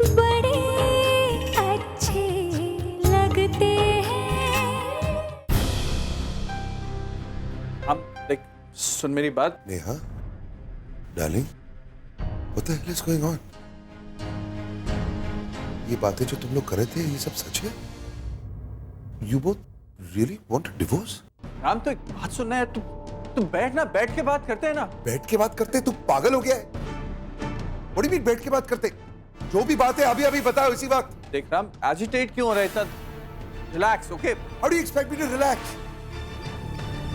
बड़े अच्छे लगते हैं। हम देख, सुन मेरी बात। Neha, darling, what the hell is going on? ये बातें जो तुम लोग कर रहे थे, ये सब सच है? You both really want a divorce? Ram, तो एक बात सुनना है। तू बैठ ना, बैठ के बात करते हैं ना। बैठ के बात करते? तू पागल हो गया है? What do you mean बैठ के बात करते? जो भी बात है अभी अभी बताओ इसी वक्त। देख राम, एजिटेट क्यों हो रहा है इतना? Relax, okay? How do you expect me to relax?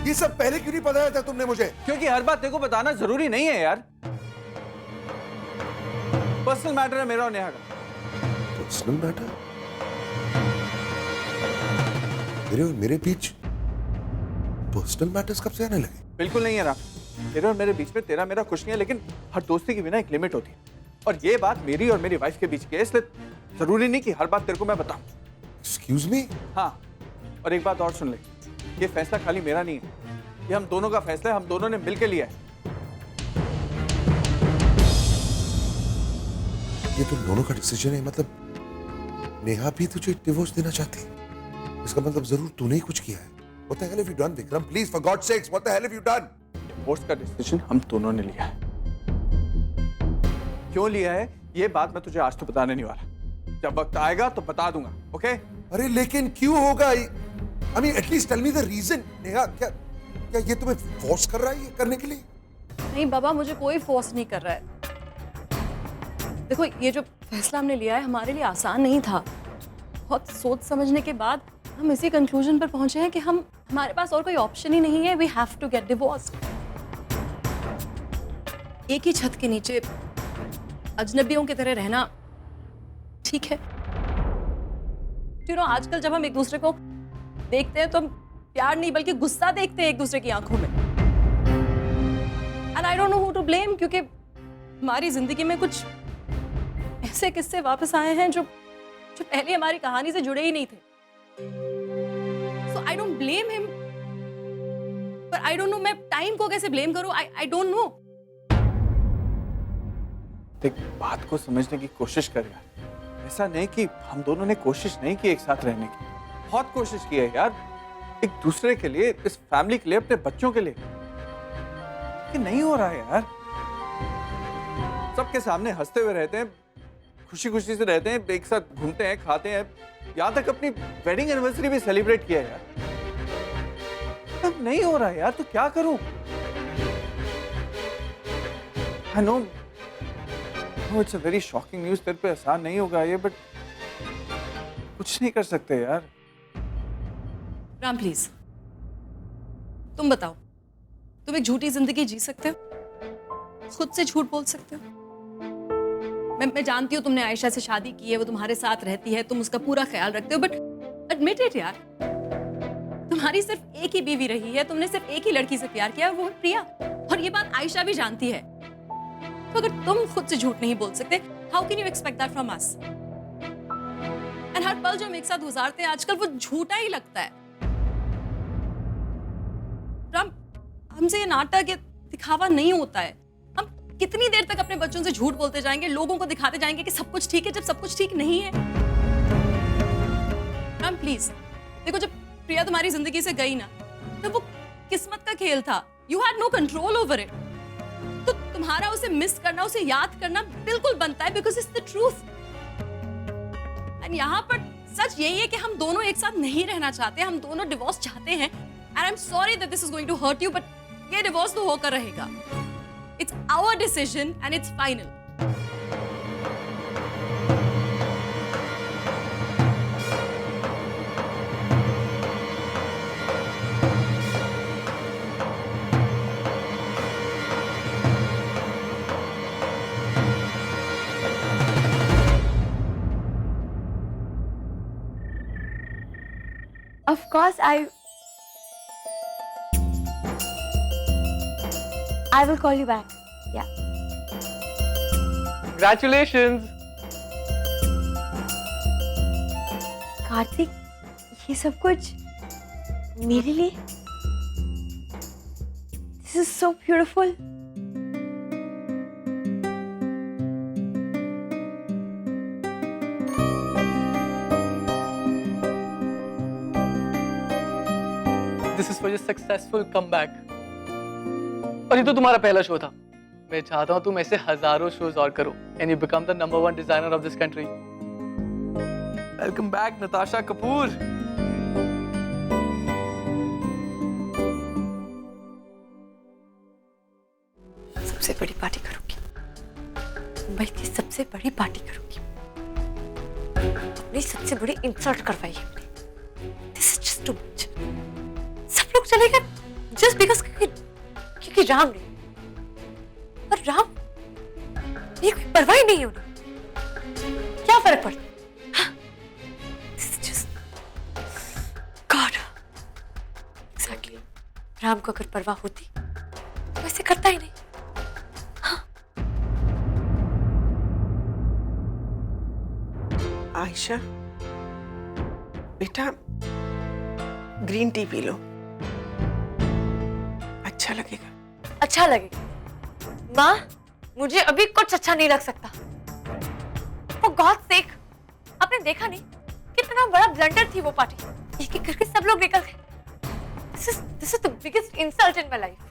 ये सब पहले क्यों नहीं बताया था तुमने मुझे? क्योंकि हर बात तेरे को बताना जरूरी नहीं है यार। पर्सनल मैटर है मेरा और नेहा का। Personal matter? मेरे और मेरे बीच पर्सनल मैटर्स कब से आने लगे? बिल्कुल नहीं है राम। तेरे और मेरे बीच में तेरा मेरा कुछ नहीं है, लेकिन हर दोस्ती की भी ना एक लिमिट होती है। और ये बात मेरी और मेरी वाइफ के बीच की है, इसलिए जरूरी नहीं कि हर बात तेरे को मैं बताऊं। Excuse me? हाँ, और एक बात और सुन ले, ये फैसला खाली मेरा नहीं है, ये हम दोनों का फैसला है, हम दोनों ने मिलकर लिया है। ये तुम दोनों का डिसीजन है? मतलब नेहा भी तुझे डिवोर्स देना चाहती है? इसका मतलब जरूर तूने ही कुछ किया है। What the hell have you done, Vikram? Please, for God's sakes, what the hell have you done? Divorce का डिसीजन हम दोनों ने लिया है। क्यों लिया है ये बात मैं तुझे आज तो बताने नहीं वाला। जब वक्त आएगा तो बता दूंगा, ओके? अरे लेकिन क्यों होगा? I mean, at least tell me the reason. Neha, क्या ये तुम्हें फोर्स कर रहा है ये करने के लिए? नहीं बाबा, मुझे कोई फोर्स नहीं कर रहा है। देखो, ये जो फैसला हमने लिया है हमारे लिए आसान नहीं था। बहुत सोच समझने के बाद हम इसी कंक्लूजन पर पहुंचे हैं कि हमारे पास और कोई ऑप्शन ही नहीं है। We have to get divorce. एक ही छत के नीचे अजनबियों की तरह रहना ठीक है? आजकल जब हम एक दूसरे को देखते हैं तो हम प्यार नहीं बल्कि गुस्सा देखते हैं एक दूसरे की आंखों में। And I don't know who to blame, क्योंकि हमारी जिंदगी में कुछ ऐसे किस्से वापस आए हैं जो पहले हमारी कहानी से जुड़े ही नहीं थे। सो आई डोंट ब्लेम हिम, पर आई डोंट नो मैं टाइम को कैसे ब्लेम करूं। आई डोंट नो। देख, बात को समझने की कोशिश कर यार। ऐसा नहीं कि हम दोनों ने कोशिश नहीं की एक साथ रहने की, बहुत कोशिश की है यार, एक दूसरे के लिए, इस फैमिली के लिए, अपने बच्चों के लिए। कि नहीं हो रहा है यार। सबके सामने हंसते हुए रहते हैं, खुशी खुशी से रहते हैं, एक साथ घूमते हैं, खाते हैं, यहाँ तक अपनी वेडिंग एनिवर्सरी भी सेलिब्रेट किया है यार। अब नहीं हो रहा है यार, तो क्या करूं? I know it's a very shocking news, तेरे पे आसान नहीं होगा ये, बट कुछ नहीं कर सकते यार। राम प्लीज, तुम बताओ, तुम एक झूठी जिंदगी जी सकते हो? खुद से झूठ बोल सकते हो? मैं जानती हूँ तुमने आयशा से शादी की है, वो तुम्हारे साथ रहती है, तुम उसका पूरा ख्याल रखते हो, बट एडमिट इट यार, तुम्हारी सिर्फ एक ही बीवी रही है, तुमने सिर्फ एक ही लड़की से प्यार किया, वो है प्रिया। और ये बात आयशा भी जानती है। तो अगर तुम खुद से झूठ नहीं बोल सकते, how can you expect that from us? And हर पल जो हम एक साथ गुजारते हैं आजकल वो झूठा ही लगता है। राम, हमसे ये नाटक, ये दिखावा नहीं होता है। हम कितनी देर तक अपने बच्चों से झूठ बोलते जाएंगे, लोगों को दिखाते जाएंगे कि सब कुछ ठीक है, जब सब कुछ ठीक नहीं है। राम प्लीज, देखो, जब प्रिया तुम्हारी जिंदगी से गई ना, तो वो किस्मत का खेल था। You had no control over it. तो तुम्हारा उसे मिस करना, उसे याद करना बिल्कुल बनता है, because it's the truth. And यहाँ पर सच यही है कि हम दोनों एक साथ नहीं रहना चाहते, हम दोनों डिवोर्स चाहते हैं। And I am sorry that this is going to hurt you, but ये डिवोर्स तो होकर रहेगा। It's our decision and it's final. Of course, I will call you back. Yeah. Congratulations. Kartik, ये सब कुछ मेरे लिए? This is so beautiful. This is for your successful comeback. और ये तो तुम्हारा पहला शो था। मैं चाहता हूँ तुम ऐसे हजारों शोज और करो and you become the number 1 designer of this country. Welcome back Natasha Kapoor. सबसे बड़ी पार्टी करूंगी, मुंबई की सबसे बड़ी पार्टी करूंगी। अपनी सबसे बड़ी इंसल्ट करवाई है मैंने। This is just too much. सब लोग चले गए जस्ट बिकॉज क्योंकि राम ने, और राम ये कोई परवाह ही नहीं है उन्हें। क्या फर्क पड़ता? This is just God. Exactly, Ram को अगर परवाह होती तो ऐसे करता ही नहीं। आयशा बेटा, ग्रीन टी पी लो, अच्छा लगेगा। अच्छा लगेगा? माँ, मुझे अभी कुछ अच्छा नहीं लग सकता। For God's sake, आपने देखा नहीं कितना बड़ा ब्लंडर थी वो पार्टी। एक एक करके सब लोग निकल गए। This is the biggest insult in my life.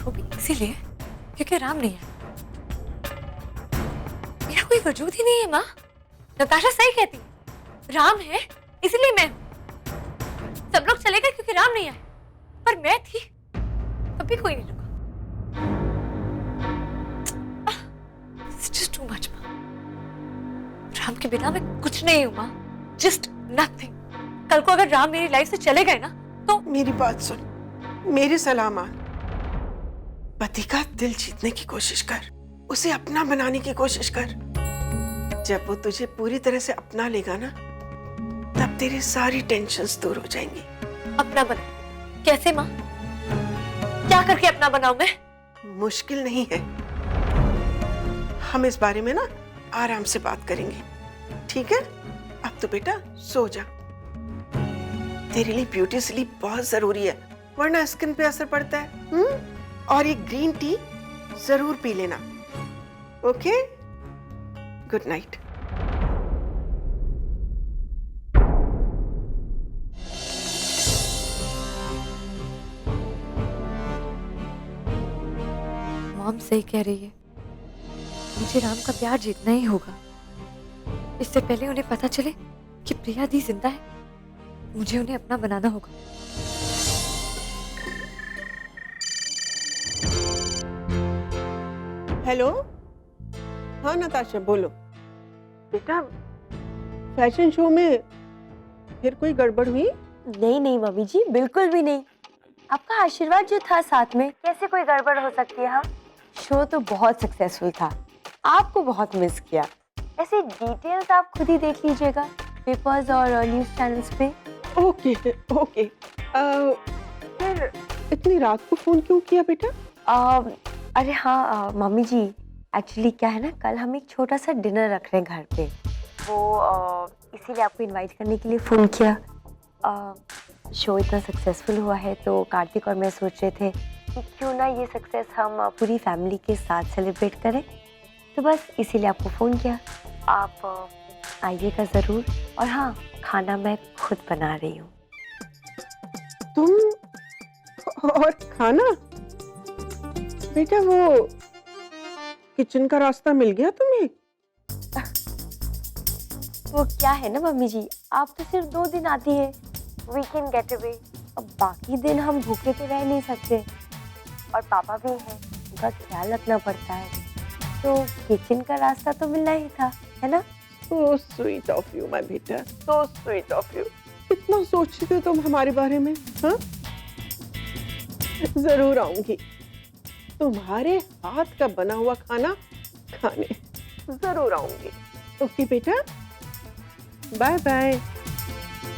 वो भी इसीलिए क्योंकि राम नहीं है। मेरा कोई वजूद ही नहीं है माँ। नताशा सही कहती है, राम है इसीलिए मैं हूं। सब लोग चले गए क्योंकि राम नहीं आए, पर मैं थी तभी कोई नहीं रुका। It's just too much, माँ। राम के बिना मैं कुछ नहीं हूँ माँ, just nothing। कल को अगर राम मेरी लाइफ से चले गए ना तो मेरी बात सुन, मेरी सलाह मान। पति का दिल जीतने की कोशिश कर, उसे अपना बनाने की कोशिश कर। जब वो तुझे पूरी तरह से अपना लेगा ना, तब तेरी सारी टेंशन्स दूर हो जाएंगी। अपना बना कैसे माँ? क्या करके अपना बनाऊं मैं? मुश्किल नहीं है, हम इस बारे में ना आराम से बात करेंगे, ठीक है? अब तो बेटा सो जा। तेरे लिए ब्यूटी स्लीप बहुत जरूरी है, वरना स्किन पे असर पड़ता है। और ये ग्रीन टी जरूर पी लेना, ओके? Good night. मॉम सही कह रही है, मुझे राम का प्यार जीतना ही होगा। इससे पहले उन्हें पता चले कि प्रिया दी जिंदा है, मुझे उन्हें अपना बनाना होगा। हेलो, हाँ नताशा बोलो। बेटा, फैशन शो में फिर कोई गड़बड़ हुई? नहीं नहीं मम्मी जी, बिल्कुल भी नहीं। आपका आशीर्वाद जो था साथ में, कैसे कोई गड़बड़ हो सकती है? हाँ, शो तो बहुत सक्सेसफुल था, आपको बहुत मिस किया। ऐसे डिटेल्स आप खुद ही देख लीजिएगा पेपर्स और न्यूज चैनल्स पे। Okay okay. फिर इतनी रात को फोन क्यों किया बेटा? अरे हाँ मम्मी जी, एक्चुअली क्या है ना, कल हम एक छोटा सा डिनर रख रहे हैं घर पे, वो इसीलिए आपको इनवाइट करने के लिए फ़ोन किया। शो इतना सक्सेसफुल हुआ है तो कार्तिक और मैं सोच रहे थे कि क्यों ना ये सक्सेस हम पूरी फैमिली के साथ सेलिब्रेट करें, तो बस इसीलिए आपको फ़ोन किया। आप आइएगा ज़रूर, और हाँ, खाना मैं खुद बना रही हूँ। तुम और खाना? बेटा, वो किचन का रास्ता मिल गया तुम्हें? वो क्या है ना मम्मी जी, आप तो सिर्फ 2 दिन आती है, वीकेंड गेट अवे। अब बाकी दिन हम भूखे तो रह नहीं सकते, और पापा भी हैं, उनका ख्याल रखना पड़ता है, तो किचन का रास्ता तो मिलना ही था, है ना? So sweet of you, my बेटा, so sweet of you। कितना सोचती हो तुम हमारे बारे में, हाँ? जरूर आऊंगी, तुम्हारे हाथ का बना हुआ खाना खाने जरूर आऊंगी। ओके बेटा, bye bye,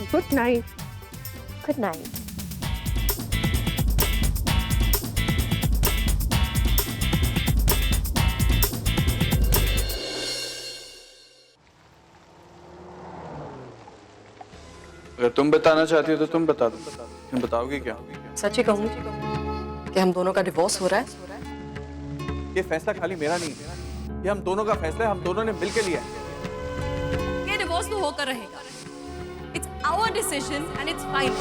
good night. Good night. अगर तुम बताना चाहती हो तो तुम बता दो। तुम बताओगी क्या? सच ही कहूंगी कि हम दोनों का डिवोर्स हो रहा है। ये फैसला खाली मेरा नहीं है, ये हम दोनों का फैसला है, हम दोनों ने मिलकर लिया है। ये डिवोर्स तो होकर रहेगा। It's our decision and it's final.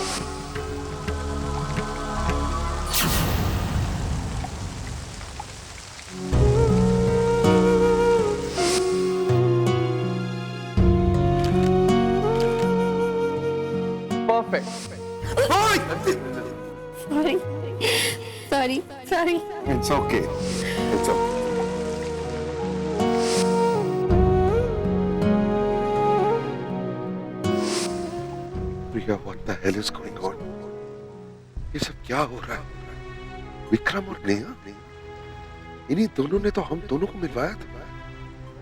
It's okay. It's okay. Priya, what the hell is going on? ये सब क्या हो रहा है? विक्रम और नेहा, इन्हीं दोनों ने तो हम दोनों को मिलवाया था।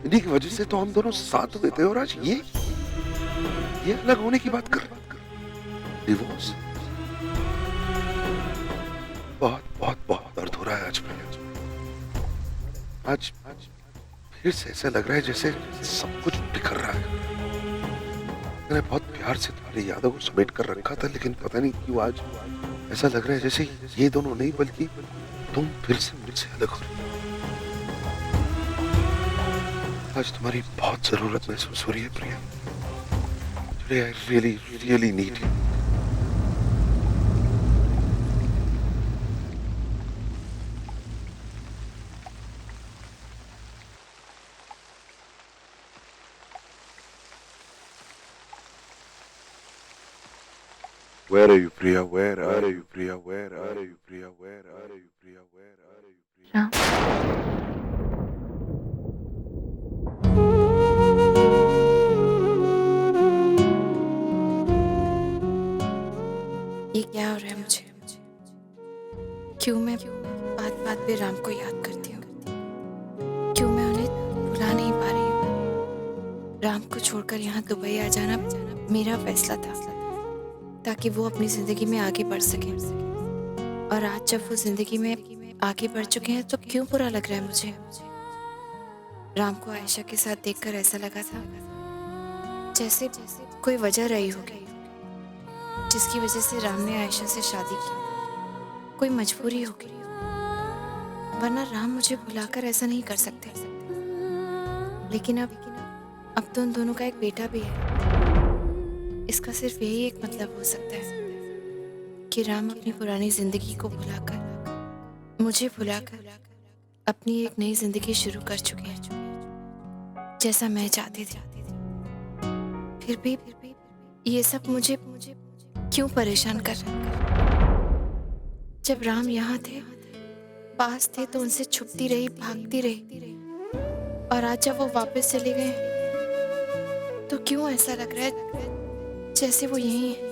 इन्हीं की वजह से तो हम दोनों साथ हुए थे और आज ये अलग होने की बात कर रहे हैं। डिवोर्स। बहुत बहुत बहुत दर्द हो रहा है आज प्रिया। आज फिर से ऐसा लग रहा है जैसे सब कुछ बिखर रहा है। मैंने बहुत प्यार से तुम्हारी यादों को समेट कर रखा था, लेकिन पता नहीं क्यों आज ऐसा लग रहा है जैसे ये दोनों नहीं बल्कि तुम फिर से मुझसे अलग हो रही हो। आज तुम्हारी बहुत जरूरत महसूस हो रही है प्रिया। Today I really, really need you. Where are you, Priya? Where are you, Priya? Where are you, Priya? Where are you, Priya? Where are you, Priya? Ram, ये क्या हो रहा है मुझे? क्यों मैं बात बात पे राम को याद करती हूँ? क्यों मैं उन्हें भुला नहीं पा रही हूँ? राम को छोड़कर यहाँ दुबई आ जाना मेरा फैसला था, ताकि वो अपनी जिंदगी में आगे बढ़ सके। और आज जब वो जिंदगी में आगे बढ़ चुके हैं तो क्यों बुरा लग रहा है मुझे? राम को आयशा के साथ देखकर ऐसा लगा था जैसे कोई वजह रही होगी जिसकी वजह से राम ने आयशा से शादी की। कोई मजबूरी होगी, वरना राम मुझे भुलाकर ऐसा नहीं कर सकते। लेकिन अब तो उन दोनों का एक बेटा भी है। इसका सिर्फ यही एक मतलब हो सकता है कि राम अपनी पुरानी जिंदगी को भुलाकर, मुझे भुलाकर अपनी एक नई जिंदगी शुरू कर चुके हैं, जैसा मैं चाहती थी। फिर भी ये सब मुझे क्यों परेशान कर रहा है? जब राम यहाँ थे, पास थे, तो उनसे छुपती रही, भागती रही, और आज जब वो वापस चले गए तो क्यों ऐसा लग रहा है जैसे वो यहीं है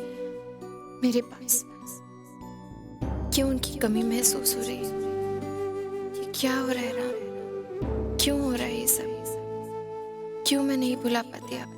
मेरे पास? क्यों उनकी कमी महसूस हो रही है? ये क्या हो रहा है राम? क्यों हो रहा है ये सब? क्यों मैं नहीं भुला पाती आपको?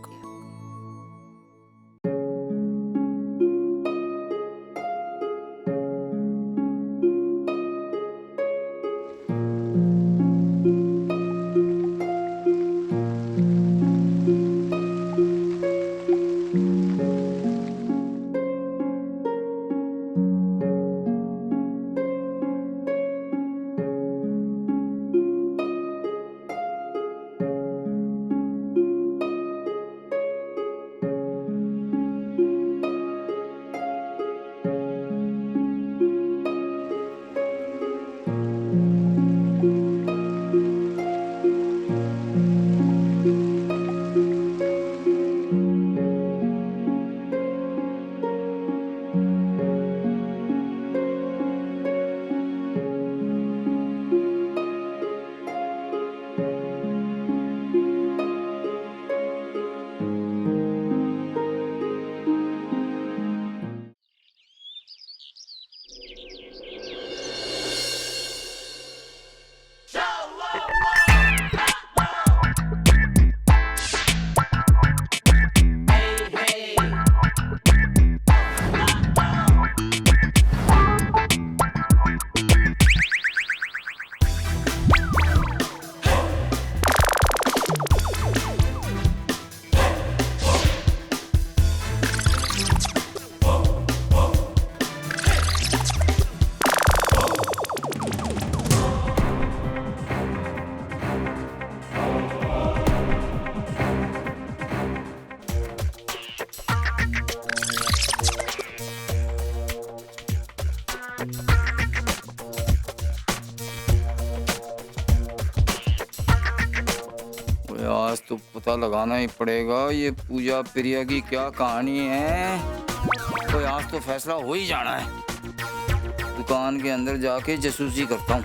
आज तो पता लगाना ही पड़ेगा ये पूजा प्रिया की क्या कहानी है। तो आज तो फैसला हो ही जाना है। दुकान के अंदर जाके जासूसी करता हूँ।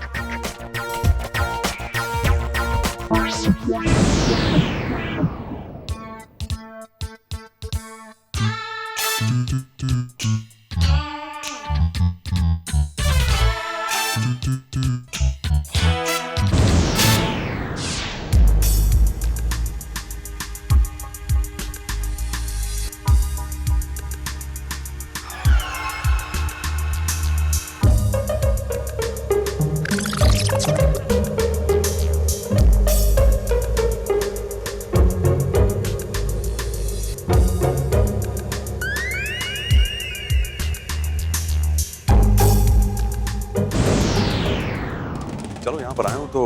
चलो यहाँ पर आया हूँ तो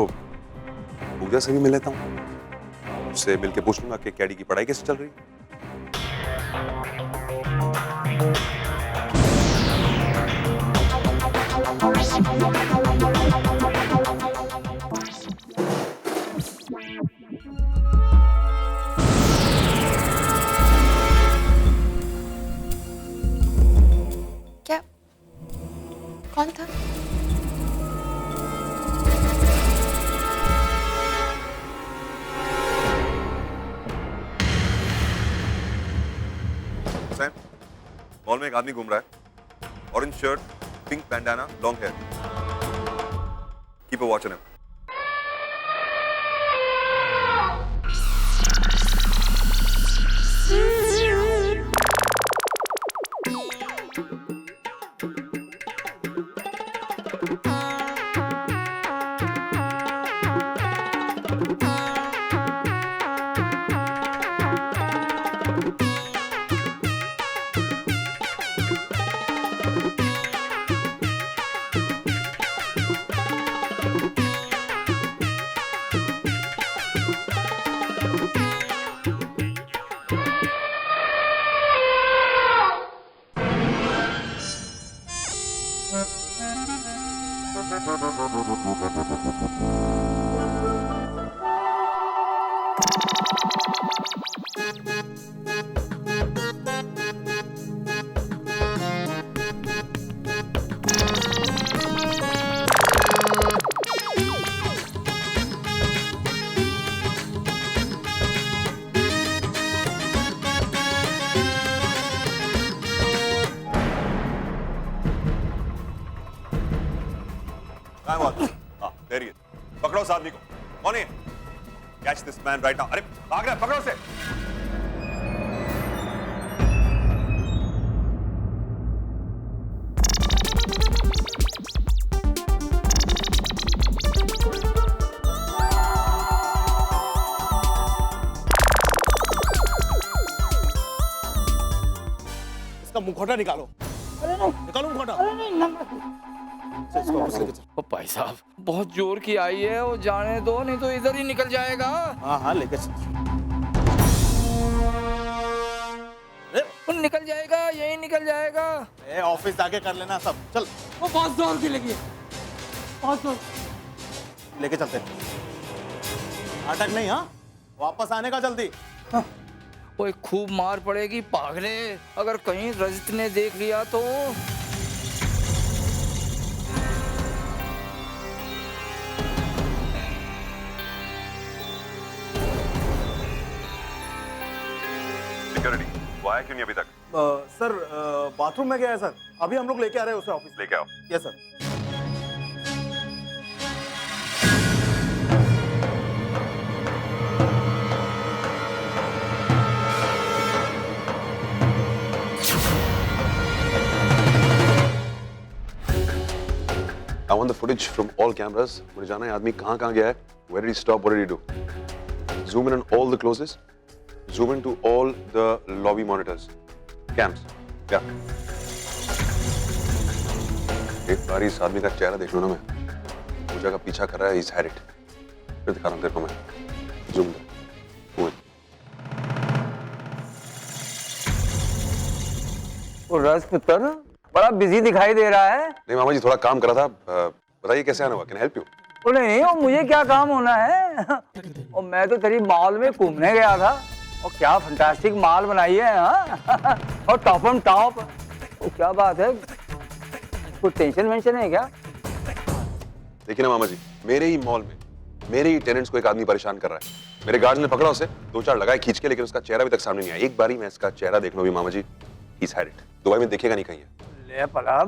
पूजा से भी मिल लेता हूँ, उससे मिलके पूछ लूंगा कि कैडी की पढ़ाई कैसे चल रही है। क्या? कौन था? सैम, मॉल में एक आदमी घूम रहा है, orange shirt, pink bandana, long hair. Keep a watch on him. There he is. पकड़ो उस आदमी को। कौन है? Catch this man right now. अरे भाग रहा है, पकड़ो उसे। इसका मुखौटा निकालो। निकालो मुखौटा। ओ भाई साहब, बहुत जोर की आई है, वो जाने दो, नहीं तो इधर ही निकल जाएगा। हाँ हाँ लेके चल। वो निकल जाएगा, यही निकल जाएगा। ऑफिस जाके कर लेना सब। चल। वो 500 की लगी है, 500 लेके चलते। अटक नहीं, हाँ वापस आने का जल्दी। ओए खूब मार पड़ेगी पागले, अगर कहीं रजत ने देख लिया तो। सिक्योरिटी, वो आया क्यों नहीं अभी तक? सर बाथरूम में गया है सर, अभी हम लोग लेके आ रहे हैं उसे ऑफिस। लेके आओ। Yes sir. I want the footage from all cameras. मुझे जाना है आदमी कहाँ कहाँ गया है. Where did he stop? What did he do? Zoom in on all the closes. Zoom into all the lobby monitors. Cams. Yeah. एक बार इस आदमी का चेहरा देख लूँ ना मैं. पूजा का पीछा कर रहा है. He's had it. फिर दिखा रहा हूँ तेरे को मैं. Zoom there. Move it. वो राजपुत्र बड़ा बिजी दिखाई दे रहा है। नहीं मामा जी, थोड़ा काम करा था. बताइए कैसे आना हुआ? Can I help you? वो नहीं, वो मुझे क्या काम होना है। और मैं तो तेरी मॉल में घूमने गया था, और क्या फंटास्टिक माल बनाई है। हाँ और टॉप एंड टॉप। वो क्या बात है, कुछ टेंशन वेंशन है क्या? देखिए ना मामा जी, मेरे ही मॉल में मेरे ही टेनेंट्स को एक आदमी परेशान कर रहा है। मेरे गार्ड ने पकड़ा उसे, 2-4 लगाए खींच के, लेकिन उसका चेहरा अभी तक सामने नहीं आया। एक बारी मैं इसका चेहरा देख लूं भी मामा जी, he's had it। दुबई में देखेगा नहीं कहीं है। ले पला,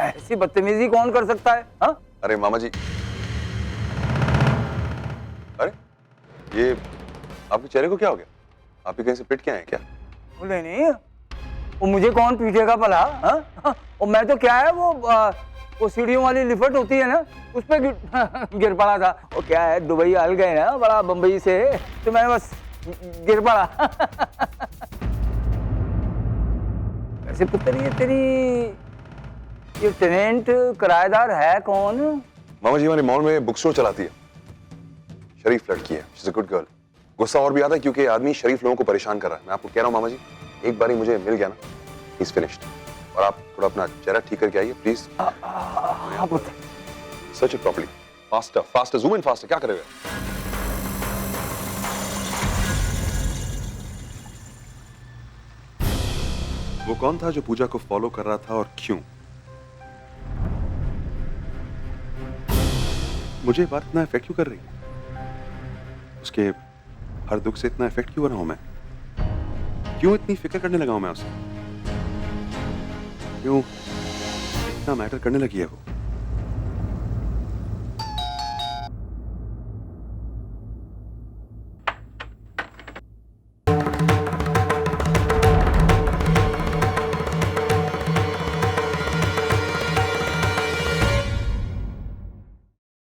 ऐसी बदतमीजी कौन कर सकता है? हाँ? अरे मामा जी, अरे ये आपके चेहरे को क्या हो गया? आप भी कहीं से पिट के आए हैं क्या? बोले नहीं, वो मुझे कौन पीटेगा भला? हाँ? और मैं तो क्या है वो सीढ़ियों वाली लिफ्ट होती है ना, उस पे गिर पड़ा था। वो क्या है, दुबई हल गए ना बड़ा बम्बई से, तो मैं बस गिर पड़ा। वैसे पुत्र ये टेनेंट किराएदार है कौन? मामा जी हमारे मॉल में बुक स्टोर चलाती है, शरीफ लड़की है, she is a good girl. गुस्सा और भी आता है क्योंकि ये आदमी शरीफ लोगों को परेशान कर रहा है। मैं आपको कह रहा हूँ मामा जी, एक बारी मुझे मिल गया ना, he's finished। और आप थोड़ा अपना चेहरा ठीक करके आइए प्लीज। हाँ पुत्र। Search it properly, faster faster, zoom in faster. क्या करेगा? वो कौन था जो पूजा को फॉलो कर रहा था और क्यों? मुझे ये बात इतना इफेक्ट क्यों कर रही है? उसके हर दुख से इतना इफेक्ट क्यों हो रहा हूं मैं? क्यों इतनी फिक्र करने लगा हूं मैं उसे? क्यों इतना मैटर करने लगी है वो?